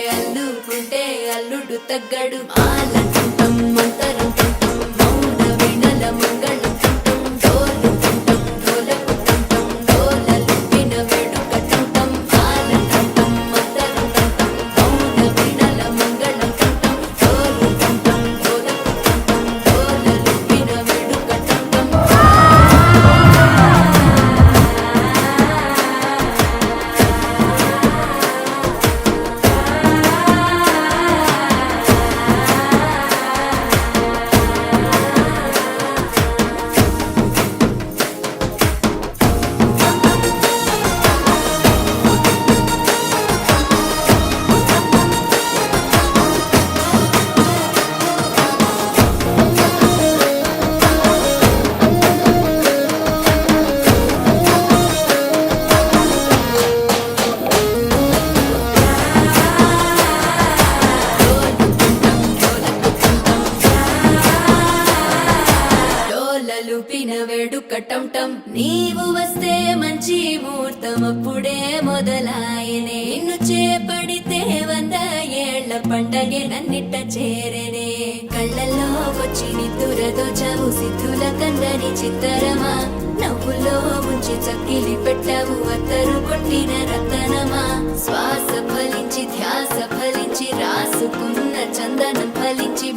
అల్లుకుంటే అల్లుడు తగ్గడు ఆలంటుంటం మంతరంటుంటం మౌన వినల మంగళంటుంటం డోలుకుంటం డోలకుంటుంటం డోలలుపిన వేడుకటుంటం ఆలంటుంటం మంతరంటుంటం మౌన వినల మంగళంటుంటం డోలుకుంటం డోలకుంటుంటం డోలలుపిన వేడుకటుంటం డోలలుపిన వేడుకటంటం నీవు వస్తే మంచి ముహూర్తం అప్పుడే మొదలాయనే నిన్ను చేపడితే 100 ఏళ్ల పండగే నన్నిట్ట చేరనే కళ్ళల్లో వచ్చి నిద్దురదోచావు సిద్ధుల కందని చిత్తరమా నవ్వులో ముంచి చక్కిలి పెట్టావు అత్తరు కొట్టిన రతనమా శ్వాస ఫలించి ధ్యాస ఫలించి రాసుకున్న చందనం ఫలించి